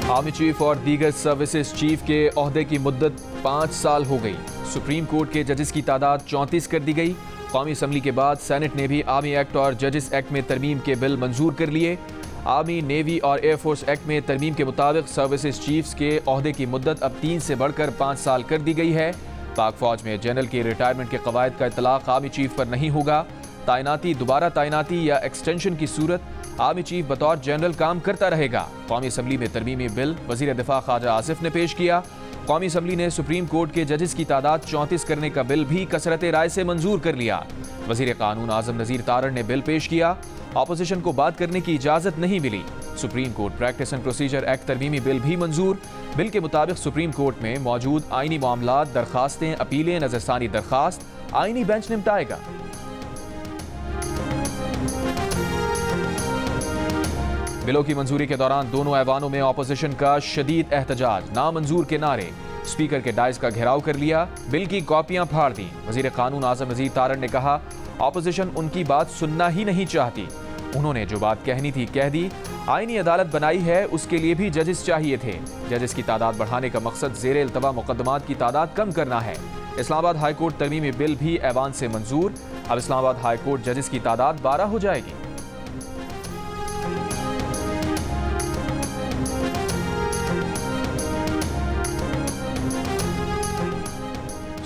Army chief और दीगर services chief के ओहदे की मुद्दत 5 साल हो गई। सुप्रीम कोर्ट के जजेस की तादाद 34 कर दी गई। कौमी असम्बली के बाद सेनेट ने भी आर्मी एक्ट और जजेस एक्ट में तरमीम के बिल मंजूर कर लिए। आर्मी, नेवी और एयरफोर्स एक्ट में तरमीम के मुताबिक सर्विसेज चीफ्स के ओहदे की मुद्दत अब 3 से बढ़कर 5 साल कर दी गई है। पाक फौज में जनरल की रिटायरमेंट के कवायद का इतलाक आर्मी चीफ पर नहीं होगा। तैनाती, दोबारा तैनाती या एक्सटेंशन की सूरत आर्मी चीफ बतौर जनरल काम करता रहेगा। कौमी असम्बली में तरमीमी बिल वजीर दिफा ख्वाजा आसिफ ने पेश किया। कौमी असम्बली ने सुप्रीम कोर्ट के जजेस की तादाद 34 करने का बिल भी कसरत राय से मंजूर कर लिया। वजीर कानून आजम नजीर तारड़ ने बिल पेश किया। ऑपोजिशन को बात करने की इजाजत नहीं मिली। Supreme court practice and procedure act तरमीमी बिल भी मंजूर। बिल के मुताबिक सुप्रीम कोर्ट में मौजूद आईनी मामला, दरखास्तें, अपीलें, नजरसानी दरखास्त आईनी बेंच निपटाएगा। बिलों की मंजूरी के दौरान दोनों ऐवानों में ऑपोजिशन का शदीद एहतजाज, नामंजूर के नारे, स्पीकर के डाइस का घेराव कर लिया, बिल की कॉपियां फाड़ दी। वजीर कानून आजम नजीर तारड़ ने कहा, ऑपोजिशन उनकी बात सुनना ही नहीं चाहती। उन्होंने जो बात कहनी थी कह दी। आईनी अदालत बनाई है, उसके लिए भी जजेस चाहिए थे। जजेस की तादाद बढ़ाने का मकसद ज़ेरे इल्तवा मुकदमात की तादाद कम करना है। इस्लामाबाद हाई कोर्ट तरमीमी बिल भी ऐवान से मंजूर। अब इस्लामाबाद हाई कोर्ट जजेस की तादाद 12 हो जाएगी।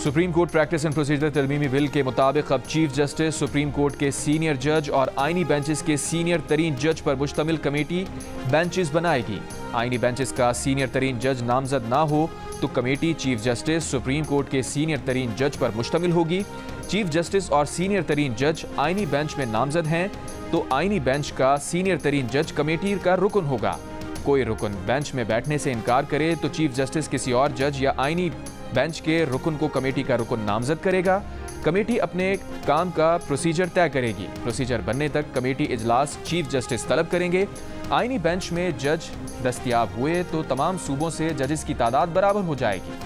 Supreme court practice and procedure तरमीमी बिल के मुताबिक अब चीफ जस्टिस, सुप्रीम कोर्ट के सीनियर जज और आईनी बेंचेस के सीनियर तरीन जज पर मुश्तमिल कमेटी बेंचेस बनाएगी। आईनी बेंचेस का सीनियर तरीन जज नामजद ना हो तो committee chief justice, supreme court के सीनियर तरीन जज पर मुश्तमिल होगी। चीफ जस्टिस और सीनियर तरीन जज आईनी बेंच में नामजद हैं तो आईनी बेंच का सीनियर तरीन जज कमेटी का रुकन होगा। कोई रुकन बेंच में बैठने से इनकार करे तो चीफ जस्टिस किसी और जज या आईनी बेंच के रुकन को कमेटी का रुकन नामजद करेगा। कमेटी अपने काम का प्रोसीजर तय करेगी। प्रोसीजर बनने तक कमेटी इजलास चीफ जस्टिस तलब करेंगे। आईनी बेंच में जज दस्तयाब हुए तो तमाम सूबों से जजेस की तादाद बराबर हो जाएगी।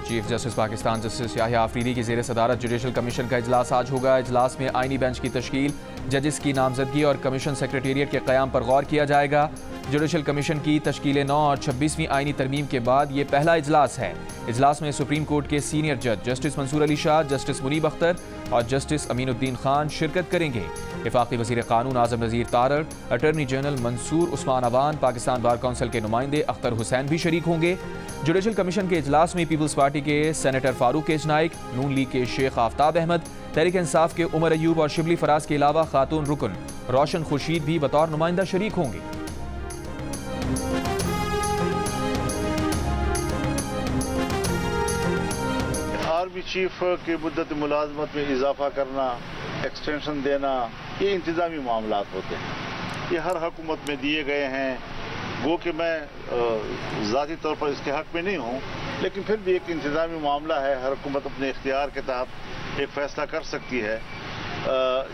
Chief justice Pakistan justice Yahya Afridi की ज़ेर सदारत जुडिशल कमीशन का इजलास आज होगा। इजलास में आईनी बेंच की तश्कील, जजेस की नामजदगी और कमीशन सेक्रेटेरिएट के क़याम पर गौर किया जाएगा। जुडिशल कमीशन की तश्कील 9 और 26वीं आईनी तरमीम के बाद ये पहला इजलास है। इजलास में सुप्रीम कोर्ट के सीनियर जज जस्टिस मंसूर अली शाह, जस्टिस मुनीब अख्तर और जस्टिस अमीनुद्दीन खान शिरकत करेंगे। वफाकी वज़ीर कानून Azam Nazir Tarar, attorney general Mansoor Usman Awan, Pakistan bar council के नुमाइंदे अख्तर हुसैन भी शरीक होंगे। जुडिशल कमीशन के इजलास में पीपल्स पार्टी के सेनेटर फारूक एच नाइक, नून लीग के शेख आफ्ताब अहमद, तहरीक इंसाफ के उमर अयूब और शिबली फराज के अलावा खातून रुकन रोशन खुर्शीद भी बतौर नुमाइंदा शरीक होंगे। आर्मी चीफ की मुद्दत मुलाजमत में इजाफा करना, एक्सटेंशन देना, ये इंतजामी मामलात होते हैं। ये हर हुकूमत में दिए गए हैं। वो कि मैं ज़ाती तौर पर इसके हक में नहीं हूँ, लेकिन फिर भी एक इंतजामी मामला है। हर हुकूमत अपने इख्तियार के तहत एक फ़ैसला कर सकती है।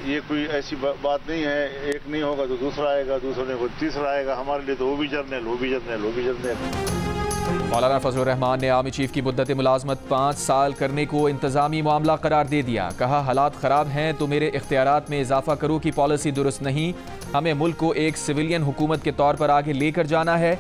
ये कोई ऐसी बात नहीं है, एक नहीं होगा तो दूसरा आएगा, दूसरे को तीसरा आएगा। हमारे लिए तो वो भी जर्नल, वो भी जर्नल, वो भी जर्नल। मौलाना फजलुर रहमान ने आर्मी चीफ की मुद्दत मुलाजमत 5 साल करने को इंतजामी मामला करार दे दिया। कहा, हालात ख़राब हैं तो मेरे इख्तियारात में इजाफा करो की पॉलिसी दुरुस्त नहीं। हमें मुल्क को एक सिविलियन हुकूमत के तौर पर आगे लेकर जाना है।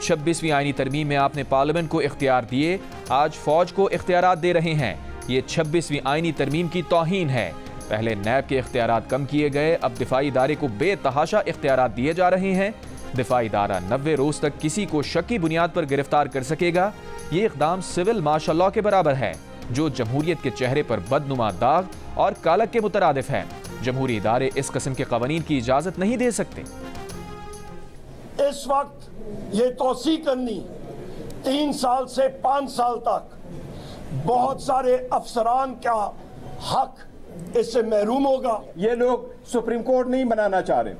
26वीं आईनी तरमीम में आपने पार्लियामेंट को इख्तियार दिए, आज फौज को इख्तियारात दे रहे हैं। ये 26वीं आईनी तरमीम की तौहीन है। पहले नैब के इख्तियारात कम किए गए, अब दिफाई इदारे को बेतहाशा इख्तियारात दिए जा रहे हैं। दिफाई इदारा 90 रोज तक किसी को शक्की बुनियाद पर गिरफ्तार कर सकेगा। ये इकदाम सिविल मार्शल लॉ के बराबर है, जो जमहूरियत के चेहरे पर बदनुमा दाग और कालक के मुतरादिफ है। जमहूरी इदारे इस किस्म के कवानीन की इजाजत नहीं दे सकते। इस वक्त ये तोसी करनी 3 साल से 5 साल तक बहुत सारे अफसरान का हक इससे महरूम होगा। ये लोग सुप्रीम कोर्ट नहीं बनाना चाह रहे,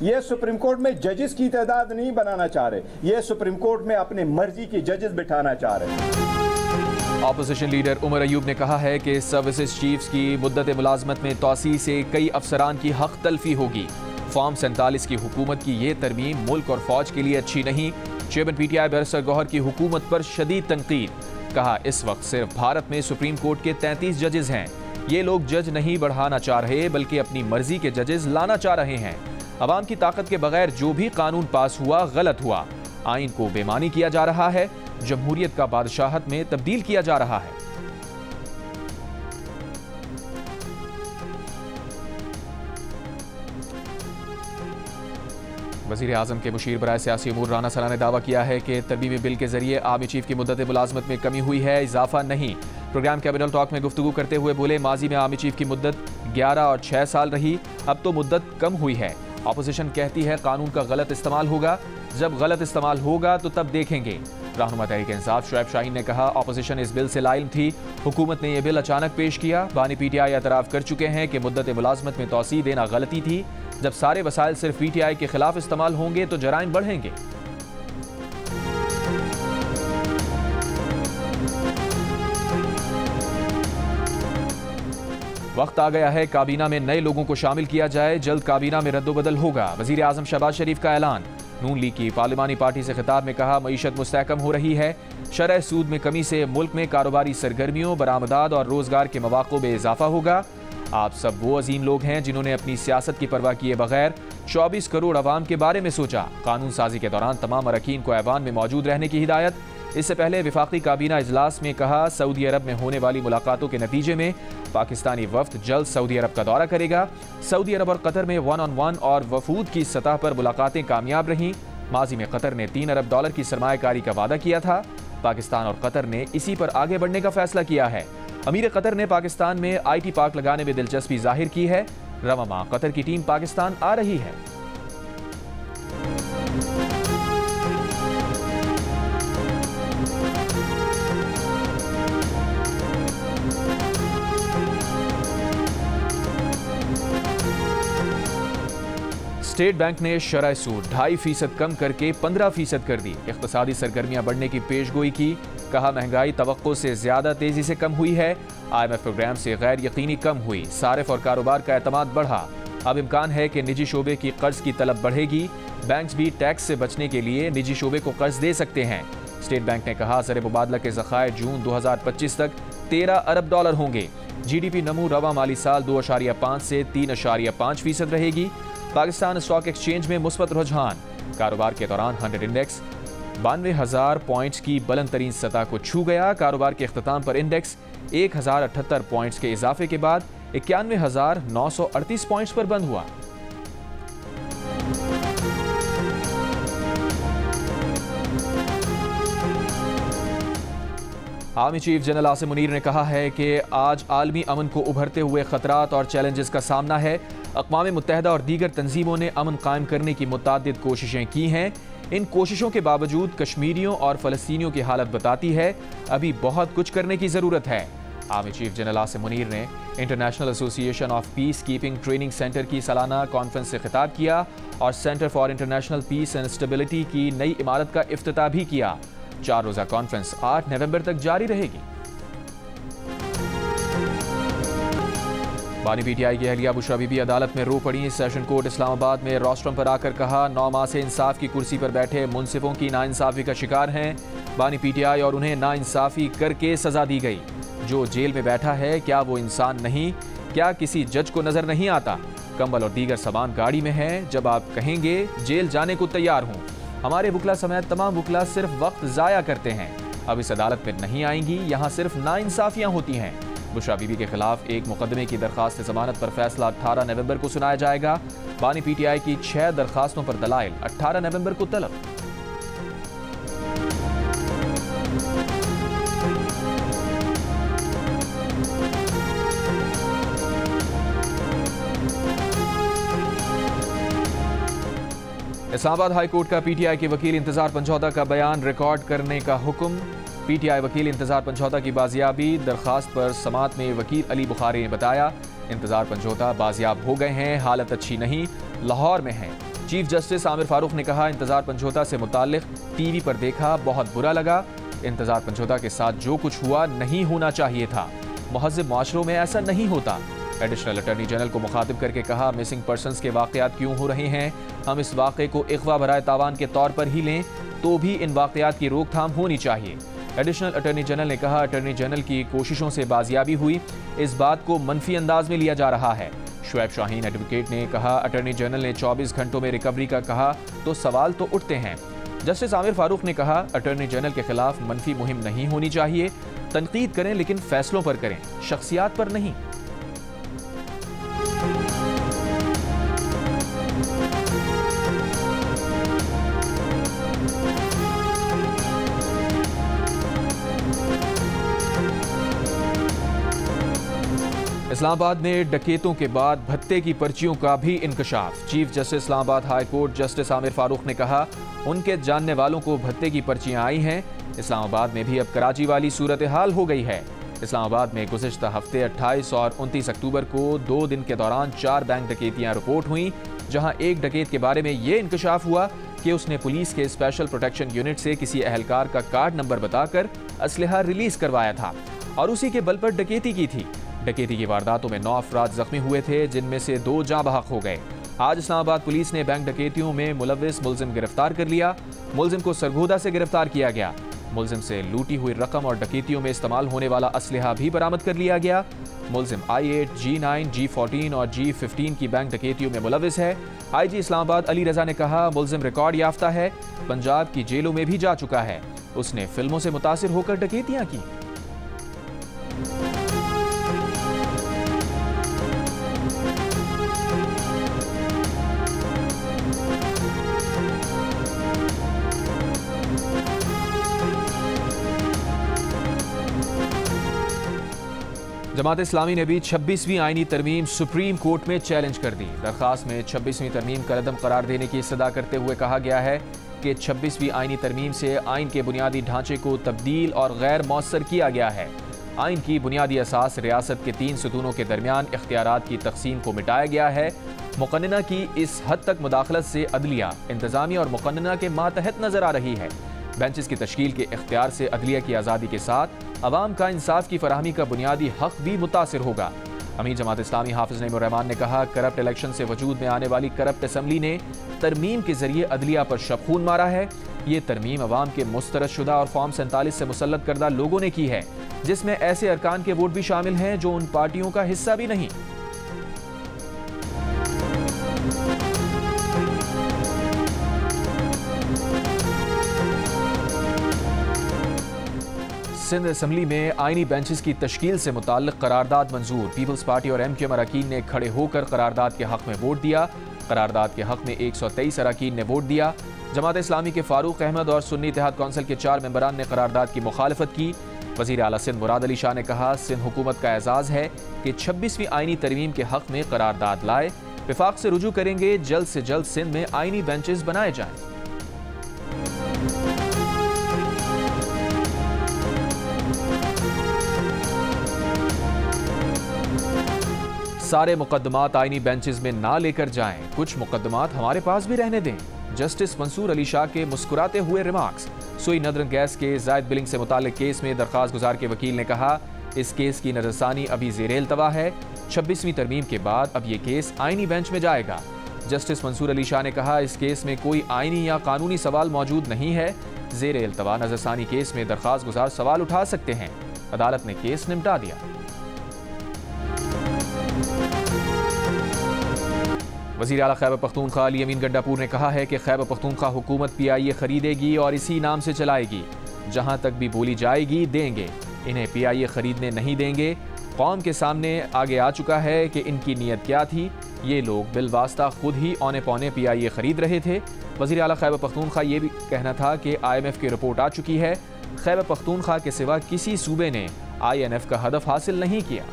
ये सुप्रीम कोर्ट में जजेस की तादाद नहीं बनाना चाह रहे, ये सुप्रीम कोर्ट में अपने मर्जी की जजेस बिठाना चाह रहे। ऑपोजिशन लीडर उमर अयूब ने कहा है कि सर्विसेज चीफ्स की मुद्दत मुलाजमत में तोसी से कई अफसरान की हक तलफी होगी। फॉर्म 47 की हुकूमत की ये तरमीम मुल्क और फौज के लिए अच्छी नहीं। चेयरमैन PTI बैरिस्टर गौहर की हुकूमत पर शदीद तनकीद। कहा, इस वक्त सिर्फ भारत में सुप्रीम कोर्ट के 33 जजेस हैं। ये लोग जज नहीं बढ़ाना चाह रहे बल्कि अपनी मर्जी के जजेस लाना चाह रहे हैं। अवाम की ताकत के बगैर जो भी कानून पास हुआ गलत हुआ। आइन को बेमानी किया जा रहा है, जमहूरियत का बादशाहत में तब्दील किया जा रहा है। वज़ीर आज़म के मुशीर बराए सियासी अमूर राना सना ने दावा किया है कि तरमीमी बिल के जरिए आर्मी चीफ की मुद्दत मुलाजमत में कमी हुई है, इजाफा नहीं। प्रोग्राम कैबिनेट टॉक में गुफ्तगू करते हुए बोले, माजी में आर्मी चीफ की मुद्दत 11 और 6 साल रही, अब तो मुद्दत कम हुई है। अपोजिशन कहती है कानून का गलत इस्तेमाल होगा, जब गलत इस्तेमाल होगा तो तब देखेंगे। रहनुमा तहरीक इंसाफ शुएब शाहीन ने कहा, अपोजिशन इस बिल से लाइल थी, हुकूमत ने यह बिल अचानक पेश किया। बानी पीटीआई एतराफ़ कर चुके हैं कि मुद्दत मुलाजमत में तोसी देना गलती थी। जब सारे वसाइल सिर्फ पीटीआई के खिलाफ इस्तेमाल होंगे तो जराइम बढ़ेंगे। वक्त आ गया है काबीना में नए लोगों को शामिल किया जाए, जल्द काबीना में रद्दोबदल होगा। वजीर आजम शहबाज शरीफ का ऐलान। नून लीग की पार्लिमानी पार्टी से खिताब में कहा, मईशत मुस्तहकम हो रही है, शरह सूद में कमी से मुल्क में कारोबारी सरगर्मियों, बरामदात और रोजगार के मौक़ों में इजाफा होगा। आप सब वो अजीम लोग हैं जिन्होंने अपनी सियासत की परवाह किए बगैर 24 करोड़ अवाम के बारे में सोचा। कानून साजी के दौरान तमाम अरकान को ऐवान में मौजूद रहने की हिदायत। इससे पहले विफाकी काबीना इजलास में कहा, सऊदी अरब में होने वाली मुलाकातों के नतीजे में पाकिस्तानी वफ्द जल्द सऊदी अरब का दौरा करेगा। सऊदी अरब और कतर में 1-on-1 और वफूद की सतह पर मुलाकातें कामयाब रहीं। माजी में कतर ने $3 अरब की सरमायाकारी का वादा किया था। पाकिस्तान और कतर ने इसी पर आगे बढ़ने का फैसला किया है। अमीर कतर ने पाकिस्तान में IT पार्क लगाने में दिलचस्पी जाहिर की है। रवां माह कतर की टीम पाकिस्तान आ रही है। स्टेट बैंक ने शरह सूद 2.5% कम करके 15% कर दी। इक़्तिसादी सरगर्मियां बढ़ने की पेशगोई की। कहा, महंगाई तवक्को से ज्यादा तेजी से कम हुई है। IMF प्रोग्राम से गैर यकीनी कम हुई। सारिफ और कारोबार का एतमाद बढ़ा। अब इम्कान है कि निजी शोबे की कर्ज की तलब बढ़ेगी। बैंक्स भी टैक्स से बचने के लिए निजी शोबे को कर्ज दे सकते हैं। स्टेट बैंक ने कहा, ज़र मुबादला के ज़खायर जून 2025 तक $13 अरब होंगे। GDP नमू रवा माली साल 2.5 से 3.5% रहेगी। पाकिस्तान स्टॉक एक्सचेंज में मुस्बत रुझान। कारोबार के दौरान 100 इंडेक्स 92,000 पॉइंट्स की बुलंद तरीन सतह को छू गया। कारोबार के अख्ताम पर इंडेक्स 1,078 पॉइंट्स के इजाफे के बाद 91,938 पॉइंट्स पर बंद हुआ। Army chief general Asim Munir ने कहा है कि आज आलमी अमन को उभरते हुए खतरात और चैलेंजेस का सामना है। अक़वाम मुत्तहिदा और दीगर तंजीमों ने अमन कायम करने की मुतअद्दिद कोशिशें की हैं। इन कोशिशों के बावजूद कश्मीरियों और फ़लस्तीनियों की हालत बताती है अभी बहुत कुछ करने की ज़रूरत है। Army chief general Asim Munir ने international association of peace keeping training centre की सालाना कॉन्फ्रेंस से खिताब किया और centre for international peace and stability की नई इमारत का इफ्तिताह भी किया। 4 रोज़ा कॉन्फ्रेंस 8 नवंबर तक जारी रहेगी। बानी पीटीआई की अहलिया बुशरा बीबी अदालत में रो पड़ी। सेशन कोर्ट इस्लामाबाद में रोस्ट्रम पर आकर कहा, 9 माह से इंसाफ की कुर्सी पर बैठे मुनसिफों की नाइंसाफी का शिकार हैं। बानी पीटीआई और उन्हें नाइंसाफी करके सजा दी गई। जो जेल में बैठा है क्या वो इंसान नहीं? क्या किसी जज को नजर नहीं आता? कंबल और दीगर सामान गाड़ी में है। जब आप कहेंगे जेल जाने को तैयार हूँ। हमारे वकला समेत तमाम वकला सिर्फ वक्त ज़ाया करते हैं। अब इस अदालत में नहीं आएंगी। यहाँ सिर्फ नाइंसाफियाँ होती हैं। बुशरा बीबी के खिलाफ एक मुकदमे की दरखास्त जमानत पर फैसला 18 नवंबर को सुनाया जाएगा। बानी पीटीआई की 6 दरखास्तों पर दलाइल 18 नवंबर को तलब। इस्लामाबाद हाई कोर्ट का पीटीआई के वकील इंतजार पंजौता का बयान रिकॉर्ड करने का हुक्म। पीटीआई वकील इंतजार पंजौता की बाजियाबी। दरखास्त पर समात में वकील अली बुखारी ने बताया, इंतजार पंजौता बाजियाब हो गए हैं, हालत अच्छी नहीं, लाहौर में हैं। चीफ जस्टिस आमिर फारूक ने कहा, इंतजार पंजौता से मुताल्लिक टीवी पर देखा, बहुत बुरा लगा। इंतजार पंजौता के साथ जो कुछ हुआ नहीं होना चाहिए था। महज़िब माशरों में ऐसा नहीं होता। एडिशनल अटॉर्नी जनरल को मुखातिब करके कहा, मिसिंग पर्सनस के वाक़यात क्यों हो रहे हैं? हम इस वाक़े को इख्वा बराए तावान के तौर पर ही लें तो भी इन वाक़यात की रोकथाम होनी चाहिए। एडिशनल अटॉर्नी जनरल ने कहा, अटॉर्नी जनरल की कोशिशों से बाजियाबी हुई, इस बात को मनफी अंदाज में लिया जा रहा है। शुएब शाहीन एडवोकेट ने कहा, अटॉर्नी जनरल ने 24 घंटों में रिकवरी का कहा तो सवाल तो उठते हैं। जस्टिस आमिर फारूक ने कहा, अटॉर्नी जनरल के खिलाफ मनफी मुहिम नहीं होनी चाहिए, तनकीद करें लेकिन फैसलों पर करें, शख्सियात पर नहीं। इस्लामाबाद में डकैतों के बाद भत्ते की पर्चियों का भी इंकशाफ। Chief justice Islamabad high court justice Aamir Farooq ने कहा, उनके जानने वालों को भत्ते की पर्चियां आई हैं। इस्लामाबाद में भी अब कराची वाली सूरत हाल हो गई है। इस्लामाबाद में गुज़िश्ता हफ्ते 28 और 29 अक्टूबर को 2 दिन के दौरान 4 बैंक डकैतियां रिपोर्ट हुई, जहां एक डकैत के बारे में ये इंकशाफ हुआ कि उसने पुलिस के स्पेशल प्रोटेक्शन यूनिट से किसी अहलकार का कार्ड नंबर बताकर असलहा रिलीज करवाया था और उसी के बल पर डकैती की थी। डकैती की वारदातों में 9 अफराद जख्मी हुए थे, जिनमें से 2 जाँ बहक हो गए। आज इस्लामाबाद पुलिस ने बैंक डकैतियों में मुलविस मुलजिम गिरफ्तार कर लिया। मुलजिम को सरगोदा से गिरफ्तार किया गया। मुलजिम से लूटी हुई रकम और डकैतियों में इस्तेमाल होने वाला असलहा भी बरामद कर लिया गया। मुलजिम I8, G9, G14 और G15 की बैंक डकैतियों में मुलविस है। IG इस्लामाबाद अली रजा ने कहा, मुलजिम रिकॉर्ड याफ्ता है, पंजाब की जेलों में भी जा चुका है। उसने फिल्मों से मुतासिर होकर डकैतियां की। जमात इस्लामी ने भी 26वीं आईनी तरमीम सुप्रीम कोर्ट में चैलेंज कर दी। दरखास्त में 26वीं तरमीम का रद्द करार देने की इस्तदा करते हुए कहा गया है कि 26वीं आईनी तरमीम से आइन के बुनियादी ढांचे को तब्दील और गैर मौसर किया गया है। आइन की बुनियादी असास रियासत के 3 सतूनों के दरमियान इख्तियारात की तकसीम को मिटाया गया है। मुक़न्नना की इस हद तक मुदाखलत से अदलिया, इंतजामिया और मुक़न्नना के मातहत नजर आ रही है। बेंचेस की तश्कील के इख्तियार से अदलिया की आज़ादी के साथ अवाम का इंसाफ की फराहमी का बुनियादी हक भी मुतासिर होगा। अमीर जमात इस्लामी हाफिज नईमुर रहमान ने कहा, करप्ट इलेक्शन से वजूद में आने वाली करप्ट असम्बली ने तरमीम के जरिए अदलिया पर शबखून मारा है। ये तरमीम अवाम के मुस्तरद शुदा और फॉर्म 47 से मुसल्लत करदा लोगों ने की है, जिसमें ऐसे अरकान के वोट भी शामिल हैं जो उन पार्टियों का हिस्सा भी नहीं। सिंध असम्बली में आईनी बेंचेस की तश्कील से मुताल्लिक करारदाद मंजूर। पीपल्स पार्टी और MQM अरकान ने खड़े होकर करारदाद के हक में वोट दिया। करारदाद के हक में 123 अरकान ने वोट दिया। जमात इस्लामी के फारूक अहमद और सुन्नी इत्तेहाद कौंसिल के 4 मेंबरान ने करारदाद की मुखालफत की। वज़ीर आला सिंध मुराद अली शाह ने कहा, सिंध हुकूमत का एजाज़ है कि 26वीं आईनी तरमीम के हक में करारदाद लाए। विफाक से रुजू करेंगे, जल्द से जल्द सिंध में आईनी बेंचेस बनाए जाएं। सारे मुकदमात आईनी बेंचेस में ना लेकर जाएं, कुछ मुकदमात हमारे पास भी रहने दें। जस्टिस मंसूर अली शाह के मुस्कुराते हुए रिमार्क्स। सुई नदरन गैस के जायद बिलिंग से मुताल्लिक केस में दरखास्त गुजार के वकील ने कहा, इस केस की नजरसानी अभी ज़ेरे इल्तवा है। 26वीं तरमीम के बाद अब ये केस आईनी बेंच में जाएगा। जस्टिस मंसूर अली शाह ने कहा, इस केस में कोई आईनी या कानूनी सवाल मौजूद नहीं है। ज़ेरे इल्तवा नजरसानी केस में दरखास्त गुजार सवाल उठा सकते हैं। अदालत ने केस निपटा दिया। वज़ीर आला खैबर पख्तूनख्वा अली अमीन गंडापुर ने कहा है कि खैबर पख्तूनख्वा हुकूमत PIA खरीदेगी और इसी नाम से चलाएगी। जहां तक भी बोली जाएगी देंगे, इन्हें PIA खरीदने नहीं देंगे। कौम के सामने आगे आ चुका है कि इनकी नीयत क्या थी। ये लोग बिलवास्ता खुद ही औने पौने PIA खरीद रहे थे। वज़ीर आला खैबर पख्तूनख्वा ये भी कहना था कि IMF की रिपोर्ट आ चुकी है। खैबर पख्तूनख्वा के सिवा किसी सूबे ने INF का हदफ हासिल नहीं किया।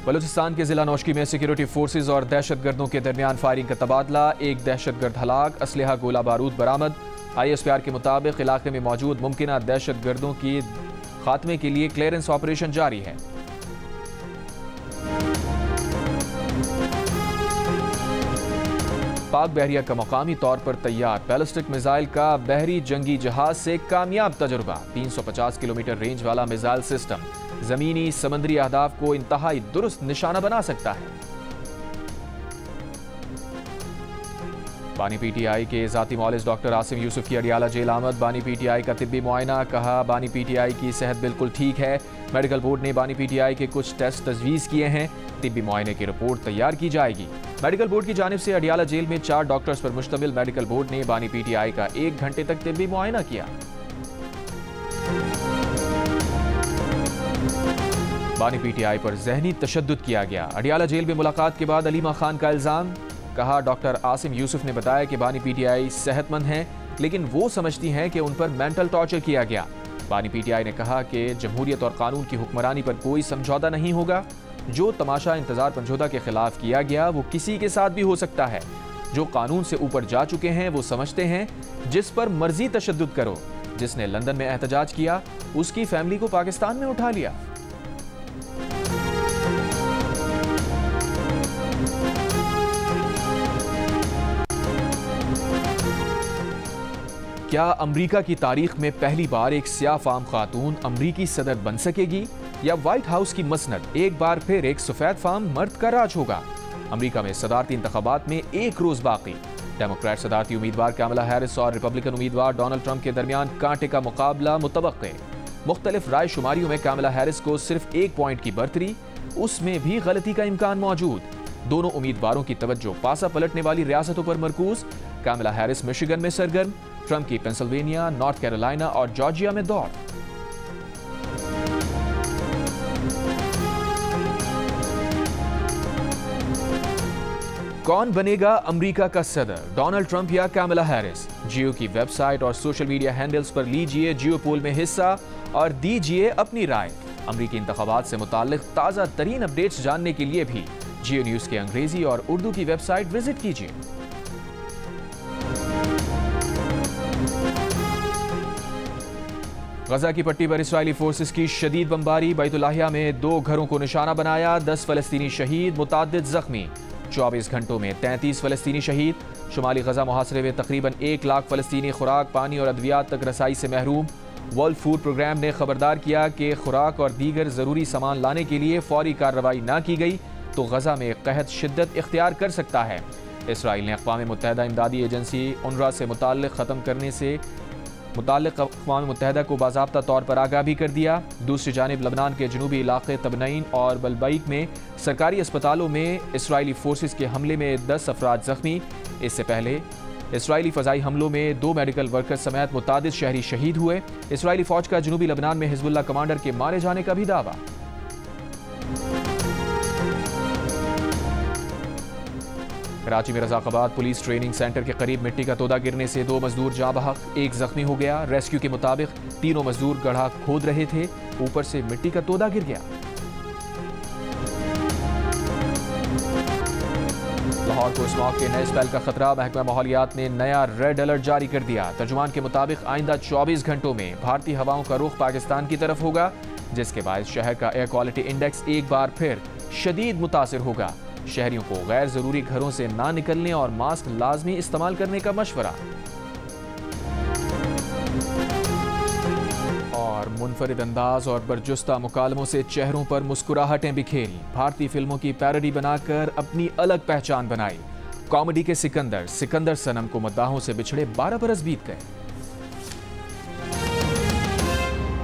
बलूचिस्तान के जिला नौशकी में सिक्योरिटी फोर्सेज और दहशतगर्दों के दरमियान फायरिंग का तबादला। एक दहशतगर्द हलाक, असलहा गोला बारूद बरामद। ISPR के मुताबिक इलाके में मौजूद मुमकिना दहशतगर्दों की खात्मे के लिए क्लियरेंस ऑपरेशन जारी है। पाक बहरिया का मकामी तौर पर तैयार बैलिस्टिक मिसाइल का बहरी जंगी जहाज से कामयाब तजुर्बा। 350 किलोमीटर रेंज वाला मिसाइल सिस्टम जमीनी समंदरी अहदाफ को इंतहाई दुरुस्त निशाना बना सकता है। बानी पीटीआई के ज़ाती मौलिस डॉक्टर आसिम यूसुफ की अडियाला जेल आमद। बानी पीटीआई का तिब्बी मुआयना, कहा बानी पीटीआई की सेहत बिल्कुल ठीक है। मेडिकल बोर्ड ने बानी पीटीआई के कुछ टेस्ट तजवीज़ किए हैं, तिब्बी मुआयने की रिपोर्ट तैयार की जाएगी। मेडिकल बोर्ड की जानिब से अडियाला जेल में 4 डॉक्टर्स पर मुश्तमिल मेडिकल बोर्ड ने बानी पीटीआई का 1 घंटे तक तिब्बी मुआयना किया। बानी पीटीआई पर ज़हनी तशद्दुद किया गया। अडियाला जेल में मुलाकात के बाद अलीमा खान का इल्ज़ाम, कहा डॉक्टर आसिम यूसुफ ने बताया कि बानी पीटीआई सेहतमंद हैं, लेकिन वो समझती हैं कि उन पर मेंटल टॉर्चर किया गया। बानी पीटीआई ने कहा कि जमहूरियत और कानून की हुक्मरानी पर कोई समझौता नहीं होगा। जो तमाशा इंतजार पंजोदा के खिलाफ किया गया वो किसी के साथ भी हो सकता है। जो कानून से ऊपर जा चुके हैं वो समझते हैं जिस पर मर्जी तशद्दुद करो। जिसने लंदन में एहतजाज किया उसकी फैमिली को पाकिस्तान में उठा लिया। क्या अमरीका की तारीख में पहली बार एक सियाह फाम खातून अमरीकी सदर बन सकेगी, या व्हाइट हाउस की मसनद एक बार फिर एक सफेद फाम मर्द का राज होगा? अमरीका में सदारती इंतखाबात में 1 रोज बाकी। डेमोक्रेट सदारती उम्मीदवार कमला हैरिस और रिपब्लिकन उम्मीदवार डोनाल्ड ट्रंप के दरमियान कांटे का मुकाबला मुतवक्के। मुख्तलिफ राय शुमारियों में कमला हैरिस को सिर्फ 1 पॉइंट की बर्तरी, उसमें भी गलती का इम्कान मौजूद। दोनों उम्मीदवारों की तवज्जो पासा पलटने वाली रियासतों पर मरकूज। कमला हैरिस मिशिगन में सरगर्म, ट्रंप की पेंसिल्वेनिया, नॉर्थ कैरोलिना और जॉर्जिया में दौड़। कौन बनेगा अमेरिका का सदर, डोनाल्ड ट्रंप या कमला हैरिस? जियो की वेबसाइट और सोशल मीडिया हैंडल्स पर लीजिए जियो पोल में हिस्सा और दीजिए अपनी राय। अमरीकी इंतखाबात से मुताल्लिक ताज़ा तरीन अपडेट्स जानने के लिए भी जियो न्यूज़ के अंग्रेजी और उर्दू की वेबसाइट विजिट कीजिए। गजा की पट्टी पर इसराइली फोर्सेस की शदीद बमबारी। बैतुल्लाहिया में 2 घरों को निशाना बनाया, 10 फलस्तीनी शहीद, मुताद्दिद जख्मी। 24 घंटों में 33 फलस्तीनी शहीद। शुमाली गजा मुहासरे में तकरीबन 1 लाख फलस्तीनी खुराक, पानी और अद्वियात तक रसाई से महरूम। वर्ल्ड फूड प्रोग्राम ने खबरदार किया कि खुराक और दीगर ज़रूरी सामान लाने के लिए फौरी कार्रवाई न की गई तो गजा में कहत शिद्दत इख्तियार कर सकता है। इसराइल ने अक़वाम मुत्तहिदा इमदादी एजेंसी UNRWA से मुताल्लिक़ अक़वाम मुत्तहिदा को बाज़ाब्ता तौर पर आगाह भी कर दिया। दूसरी जानिब लबनान के जनूबी इलाक़े तबनईन और बलबईक में सरकारी अस्पतालों में इसराइली फोर्सेस के हमले में 10 अफराद ज़ख्मी। इससे पहले इसराइली फ़ज़ाई हमलों में 2 मेडिकल वर्कर्स समेत मुतादिद शहरी शहीद हुए। इसराइली फ़ौज का जनूबी लबनान में हिज़्बुल्लाह कमांडर के मारे जाने का भी दावा। कराची में रज़ाक़ाबाद पुलिस ट्रेनिंग सेंटर के करीब मिट्टी का तोदा गिरने से 2 मजदूर जाँ बहक, 1 जख्मी हो गया। रेस्क्यू के मुताबिक तीनों मजदूर गड्ढा खोद रहे थे, ऊपर से मिट्टी का तोदा गिर गया। लाहौर को स्मॉग के नए स्पेल का खतरा, महकमा माहौलियात ने नया रेड अलर्ट जारी कर दिया। तर्जुमान के मुताबिक आइंदा 24 घंटों में भारतीय हवाओं का रुख पाकिस्तान की तरफ होगा, जिसके बायस शहर का एयर क्वालिटी इंडेक्स एक बार फिर शदीद मुतासिर होगा। शहरियों को गैर जरूरी घरों से ना निकलने और मास्क लाजमी इस्तेमाल करने का मशवरा। और मुनफरिद अंदाज और बरजुस्ता मुकालमों से चेहरों पर मुस्कुराहटें बिखेरी। भारतीय फिल्मों की पैरोडी बनाकर अपनी अलग पहचान बनाई। कॉमेडी के सिकंदर सनम को मद्दाहों से बिछड़े 12 बरस बीत गए।